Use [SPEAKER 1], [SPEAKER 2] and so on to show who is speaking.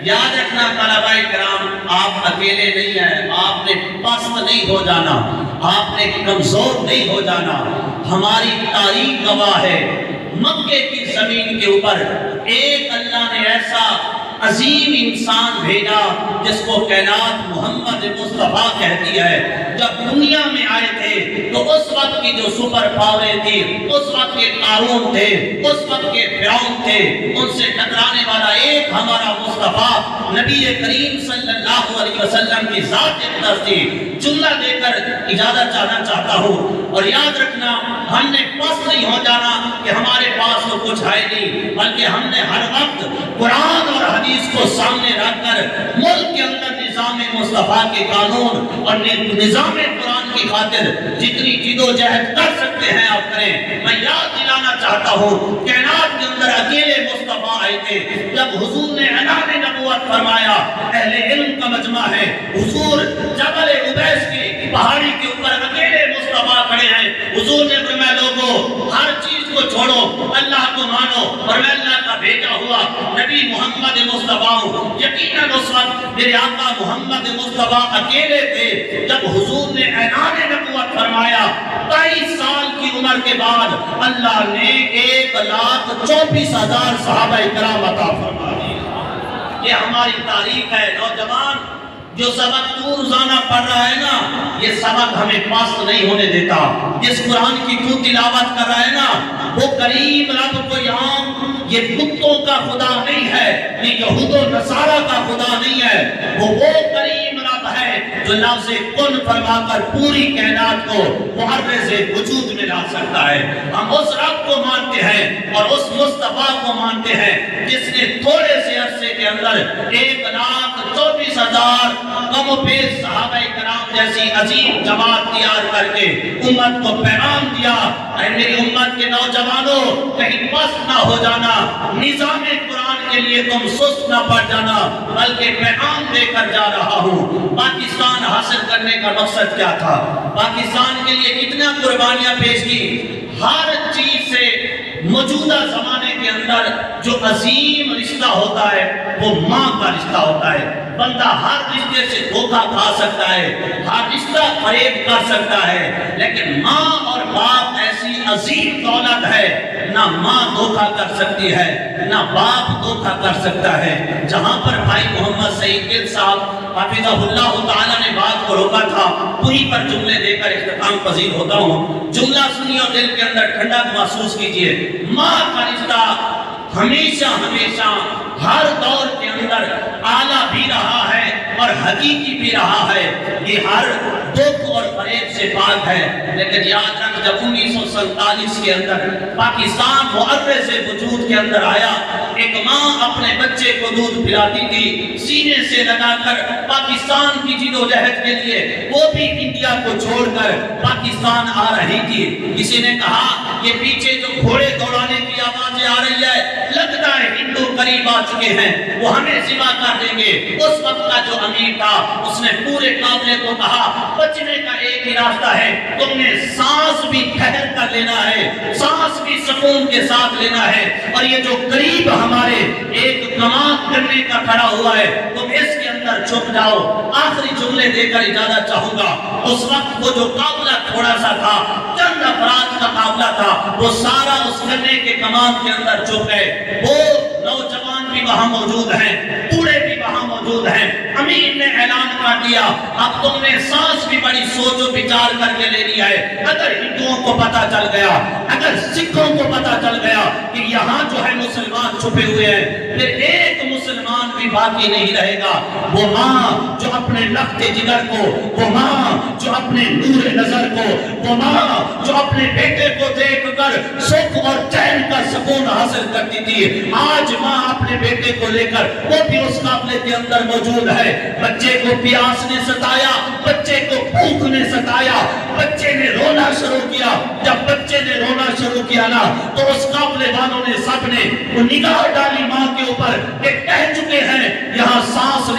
[SPEAKER 1] یاد رکھنا طلباء کرام، آپ اکیلے نہیں ہیں، آپ نے پست نہیں ہو جانا، آپ نے کمزور نہیں ہو جانا۔ ہماری تاریخ گواہ ہے، مکے کی زمین کے اوپر ایک اللہ نے ایسا عظیم انسان بھیجا جس کو کائنات محمد مصطفیٰ کہتی ہے۔ جب دنیا میں آئے تھے تو اس وقت کی جو سپر پاوریں تھی، اس وقت کے قارون تھے، اس وقت کے فرعون تھے، ان سے ٹکرانے والا ایک ہمارا مصطفیٰ نبی کریم صلی اللہ علیہ وسلم کی ذات اقدس تھی۔ جملہ دے کر اجازت چاہنا چاہتا ہوں، اور یاد رکھنا ہم نے پس نہیں ہو جانا کہ ہمارے پاس تو کچھ ہے نہیں، بلکہ ہم نے ہر وقت قرآن اور حدیث کو سامنے رکھ کر ملک کے اندر نظام مصطفیٰ کے قانون اور نظام قرآن کی خاطر جتنی جد و جہد کر سکتے ہیں آپ کریں۔ میں یاد دلانا چاہتا ہوں کائنات کے اندر اکیلے مصطفیٰ آئے تھے جب حضور نے اعلان نبوت فرمایا، اہل علم کا مجمع ہے، حضور جبل عبیس کی پہاڑی کے اوپر اکیلے مصطفیٰ کھڑے ہیں۔ حضور نے فرمایا لوگوں ہر چیز کو چھوڑو، اللہ کو مانو، اور میں اللہ کا بھیجا ہوا نبی محمد مصطفیٰ ہوں۔ یقیناً اس وقت میرے آقا محمد مصطفیٰ اکیلے تھے جب حضور نے اعلان نبوت فرمایا۔ 23 سال کی عمر کے بعد اللہ نے 1,24,000 صحابہ کرام عطا فرما دیے۔ یہ ہماری تاریخ ہے۔ نوجوان جو سبق تو روزانہ پڑھ رہا ہے نا، یہ سبق ہمیں پاس نہیں ہونے دیتا۔ جس قرآن کی تو تلاوت کر رہا ہے نا، وہ کریم رب کو یہاں یہ بتوں کا خدا نہیں ہے، یہ یہود و نصارہ کا خدا نہیں ہے، وہ کریم رب ہے جو لفظ کن فرما کر پوری کائنات کو محرز وجود میں لا سکتا ہے۔ ہم اس رب کو مانتے ہیں اور اس مصطفیٰ کو مانتے ہیں جس نے تھوڑے سے عرصے کے اندر 1,24,000 کم و بیش صحابہ کرام جیسی عظیم جماعت تیار کر کے امت کو پیغام دیا، اے میری امت کے نوجوانوں کہیں پست نہ ہو جانا، نظام قرآن کے لیے تم سست نہ پڑ جانا، بلکہ پیغام دے کر جا رہا ہوں۔ پاکستان حاصل کرنے کا مقصد کیا تھا؟ پاکستان کے لیے کتنا قربانیاں پیش کی؟ ہر چیز سے موجودہ زمانے کے اندر جو عظیم رشتہ ہوتا ہے وہ ماں کا رشتہ ہوتا ہے۔ بندہ ہر رشتے سے دھوکہ کھا سکتا ہے، ہر رشتہ فریب کر سکتا ہے، لیکن ماں اور باپ ایسی عظیم دولت ہے، نہ ماں دھوکہ کر سکتی ہے نہ باپ دھوکہ کر سکتا ہے۔ جہاں پر بھائی محمد سعید گل صاحب حافظہ اللہ تعالیٰ نے بات کو روکا تھا، وہیں پر جملے دے کر اختتام پذیر ہوتا ہوں۔ جملہ سنیے اور دل کے اندر ٹھنڈک محسوس کیجئے۔ ماں کا رشتہ ہمیشہ ہمیشہ ہر دور کے اندر اعلیٰ بھی رہا ہے اور حقیقی بھی رہا ہے، یہ ہر دکھ اور فریب سے پاک ہے۔ لیکن یاد رکھ جب 1947 کے اندر پاکستان معرض وجود کے اندر آیا، ایک ماں اپنے بچے کو دودھ پلاتی تھی سینے سے لگا کر پاکستان کی جد و جہد کے لیے، وہ بھی انڈیا کو چھوڑ کر پاکستان آ رہی تھی۔ کسی نے کہا یہ پیچھے جو گھوڑے دوڑانے کی آوازیں آ رہی ہے، لگتا ہے ہندو قریب آ چکے ہیں، وہ ہمیں ذبح کر دیں گے۔ اس وقت کا جو امیر تھا اس نے پورے قافلے کو کہا بچنے کا ایک ہی راستہ ہے، تم نے سانس بھی ٹھہر کر لینا ہے، سانس بھی سکون کے ساتھ لینا ہے، اور یہ جو قریب ہمارے ایک کمان کرنے کا کھڑا ہوا ہے تم اس کے اندر چھپ جاؤ۔ آخری جملے دے کر اجازت چاہوں گا۔ اس وقت وہ جو قافلہ تھوڑا سا تھا، چند افراد کا قافلہ تھا، وہ سارا اس گنے کے کمان کے اندر چھپ گئے۔ وہ نوجوان بھی وہاں موجود ہیں، بوڑھے بھی وہاں موجود ہیں۔ امیر نے اعلان کر دیا اب تم نے سانس بھی بڑی سوچ و بچار کر کے لے لیا ہے۔ اگر ہندوؤں کو پتا چل گیا، اگر سکھوں کو پتا چل گیا کہ یہاں جو ہے مسلمان چھپے ہوئے ہیں، پھر ایک مسلمان بھی باقی نہیں رہے گا۔ وہ ماں جو اپنے لخت جگر کو، وہ ماں جو اپنے نور نظر کو، وہ ماں جو اپنے بیٹے کو دیکھ کر سکھ اور چین کا سکون حاصل کرتی تھی، آج ماں اپنے بیٹے کو لے کر وہ بھی اس قافلے کے اندر موجود ہے۔ بچے کو پیاس نے ستایا، بچے کو بھوک نے ستایا، بچے نے رونا شروع کیا۔ جب بچے نے رونا شروع کیا نا تو اس قافلے والوں نے سب نے وہ نگاہ ڈالی ماں کے اوپر کہ کہہ چکے ہیں یہاں سانس